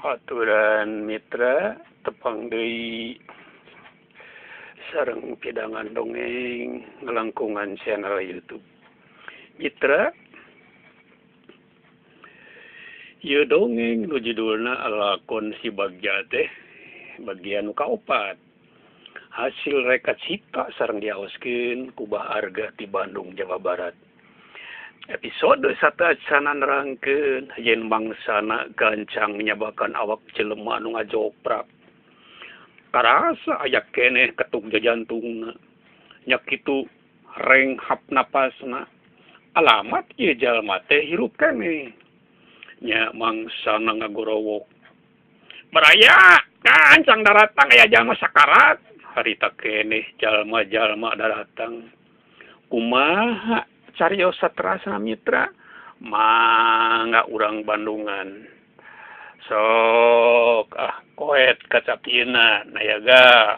Aturan mitra tepang deui sareng pidangan dongeng ngelangkungan channel YouTube. Mitra, ieu dongeng nu judulna Lakon Si Bagja teh bagian nu kaopat. Hasil reka cipta sareng diaoskeun ku Bah Arga ti Bandung, Jawa Barat. Episode sateuacan nerangkeun yen bangsana gancang nyabakan awak jelema anu ngajoprak. Karasa aya keneh ketuk jantungna. Nya kitu renghap napasna. Alamat ieu jalma teh hirup keneh. Nya mangsana ngagorowok. Baraya, gancang daratang aya jalma sakarat. Harita keneh jalma-jalma daratang. Kumaha carios satrasna mitra? Mangga urang Bandungan. Sok koet kacapina nayaga.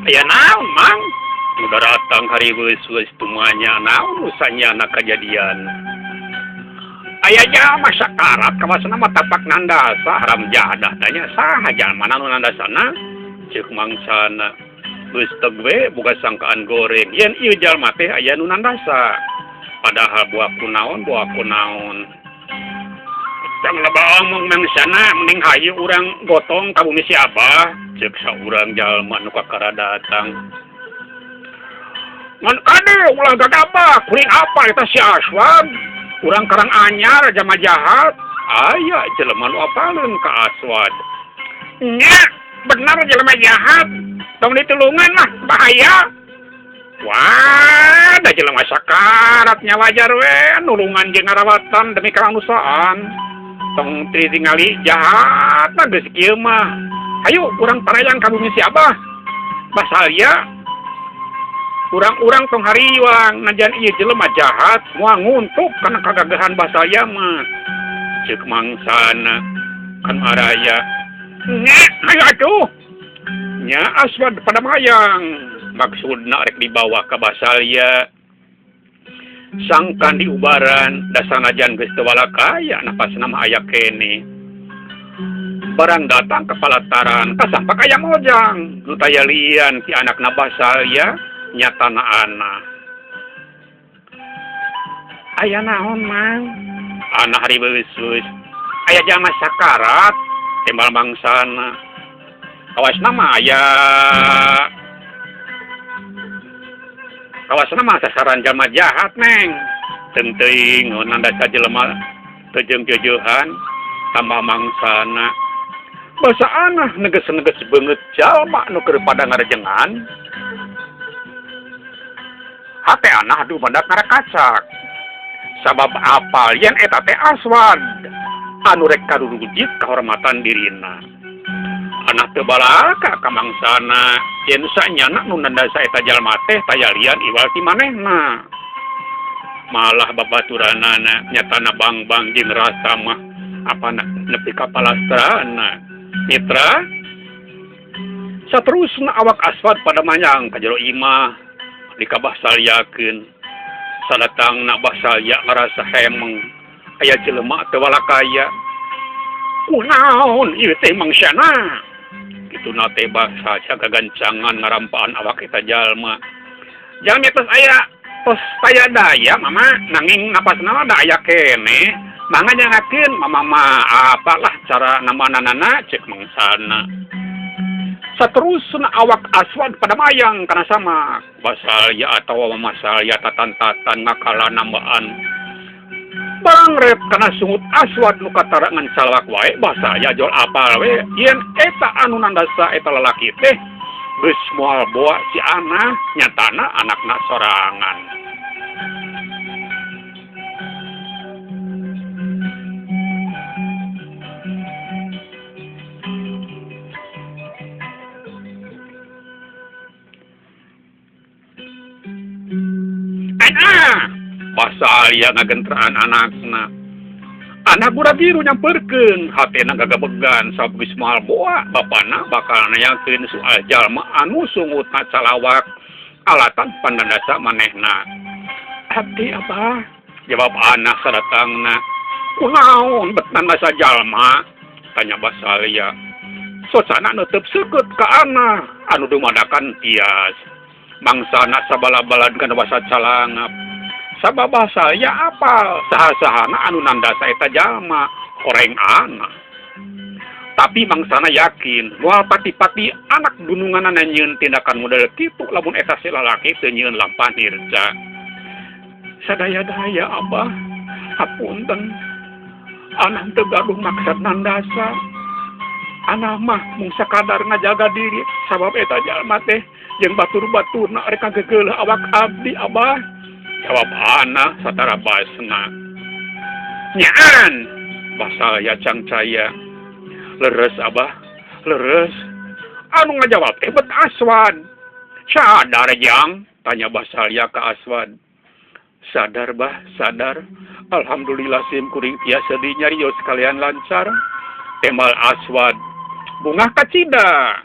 Ya naon mang, udah datang hari wes tumanya naon usahanya anak kejadian. Aya jalma sakarat kawasana mah tapak nandasa haram jadah tanya saha jalma nu nandasana ceuk mangsana. Geus tegwe boga sangkaan goreng yen ieu jalma teh aya nu nandasa. Padahal buaku naon. Tang loba omong mangsana mending hayu urang gotong ka bumi si Abah. Cek saurang jalma nu kakara datang. Ngan kade ulah gagabah, kuring apa eta si Aswad? Urang karang anyar jama jahat. Aya jelema nu apaleun ka Aswad. Nya, bener jelema jahat. Tong ditulungan mah bahaya. Wah, da jelema sakarat nya wajar we nulungan jeung ngarawatan demi kamanusiaan. Tong tingali jahat mah geus kieu mah. Ayo, urang parayang ka bumi si Abah. Basalya. Urang-urang tong hariwang najan ieu jelema jahat moal nguntuk kana kagagahan basalya mah. Ceuk mangsana kan araya. Nya, ayo atuh. Nya Aswad pada mayang. Maksudna rek dibawa ka basalya. Sangkan diubaran da sanajan geus teu walakaya napasna mah aya keneh. Barang datang ke palataran kasampak aya mojang nu taya lian ti anakna basalya nyatana anak. Aya naon mang? Anak hari beus. Aya jalma sakarat tembal mangsana. Kawasna mah sasaran jalma jahat neng. Teuing nandasa jelema teu jeung-jeuhan tambah mangsana. Basa anah neges-neges beungeut jalma nu keur pada ngarejengan. Hate anah duh badak ngarakacak. Sabab apal yen eta teh Aswad anu rek karurujit kahormatan dirina. Anah teu balaka ka mangsana yen sanyana nu nandasa eta jalma teh taya lian iwal ti manehna. Malah babaturanana nyatana bang-bang jeung rasa mah apana nepi ka palastrana. Mitra, saterusna awak Aswad pada manyang ka jero imah dikabah salyakeun. Sadatangna basalya ngarasa hemeng aya jelema teu walakaya. Kunaon ieu teh mangsana? Kituna teh basa gagancangan ngarampaan awak eta jalma. Jalma tos taya daya mama nanging napasna da aya keneh. Mangga nyangakeun mama apalah cara namanana cek mangsana. Saterusna awak Aswad pada mayang kana sama basalya atau masalya tatan-tatan ngakala nambaan barang rep kana sungut Aswad nu katarangan salak wae basalya jol apal we yen eta anu nandasa eta lalaki teh geus moal boa si Ana nyatana anakna sorangan. Basalya ngagentraan anakna. Anak budak biru nyamperkeun, hatena gagabegan sabab geus moal boa bapana bakal nanyakeun soal jalma anu sungutna calawak alatan pandandasa manehna. Abdi Abah, jawab anak sadatangna. Kunaon betnan masa jalma? Tanya Basalya. Sosana neuteup seukeut ka anak anu dumadakan tias. Mangsana sabala-balad kana basa calangap. Sabab Basalya apal saha-sahana anu nandasa eta jalma horeng anak. Tapi mangsana yakin moal pati-pati anak dununganna nyieun tindakan model kitu lamun eta si lalaki teu nyieun lampah nirca. Sadaya-daya Abah, hapunten. Anak teu gaduh maksud nandasa. Anak mah mung sakadar ngajaga diri sabab eta jalma teh jeung batur-baturna rek kagegeuleuh awak abdi Abah. Jawab anak satara basna. Nyaan, Basalya cangcaya. Leres Abah, leres. Anu ngajawab teh bet Aswad. Sadar jang? Tanya Basalya ke Aswad. Sadar bah, sadar. Alhamdulillah sim kuring tiasa dinyarios sekalian lancar. Temal Aswad. Bunga kacida.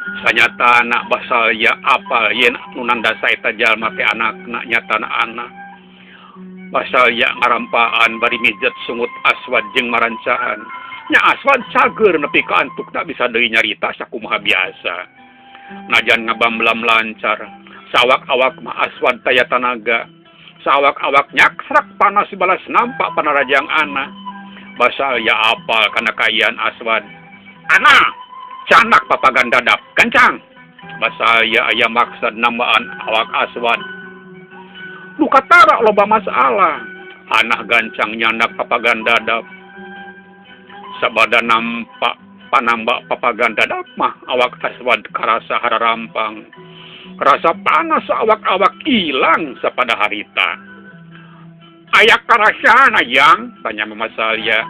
Sanyata anak Basalya apal yen nu nandasa eta jalma teh anakna nyatana anak. Basalya ngarampaan bari mijet sungut Aswad jeung marancahan. Nya Aswad cager nepi ka antuk tak bisa deui nyarita sakumaha biasa. Najan ngabamlam lancar, sawak-awak mah Aswad taya tanaga. Sawak-awak nyaksrak panas balas nampak panarajang anak. Basalya apal kana kayan Aswad. Anak canak papagan dadap, kencang. Basalya aya maksud nambaan awak Aswad. Luka tara loba masalah. Anak gancang nyandak papagan dadap. Sabada nampak panambak papagan dadap mah awak Aswad karasa hararampang. Rasa panas awak-awak hilang sapada harita. Ayak karasana yang? Tanya Mama Salya.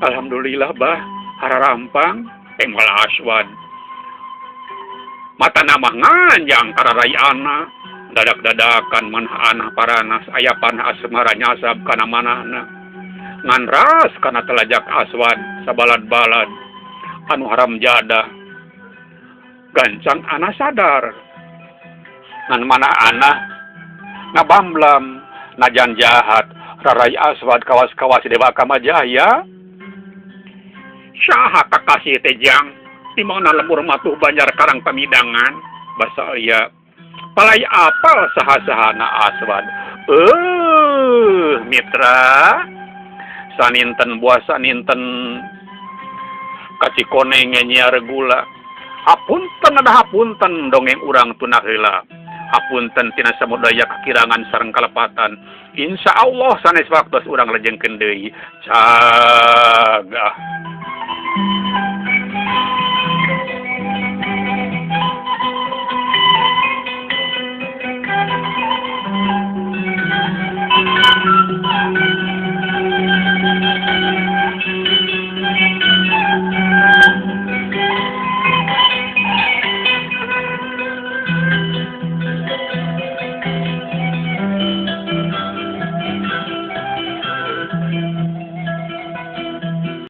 Alhamdulillah bah, hararampang. Temal Aswad. Mata nama nganjang kararai anak. Dadak-dadakan manha anak paranas. Ayapan asmara nyasab kana manahna. Nganras kana telajak Aswad. Sabalad-balad. Anu haram jada. Gancang anak sadar. Ngan mana anak. Ngabamblam. Najan jahat. Rarai Aswad kawas-kawas Dewaka Majaya. Saha kakasih tejang di mana lemur matuh banjar karang pamidangan Basalya palai apal saha-sahana Aswad. Mitra saninten buah saninten kacikone ngenyiar gula. Hapunten ada hapunten dongeng urang tunah heula. Hapunten tina samudaya kekirangan sareng kalepatan. Insya Allah sanes waktos urang lejengkeun deui. Cagah.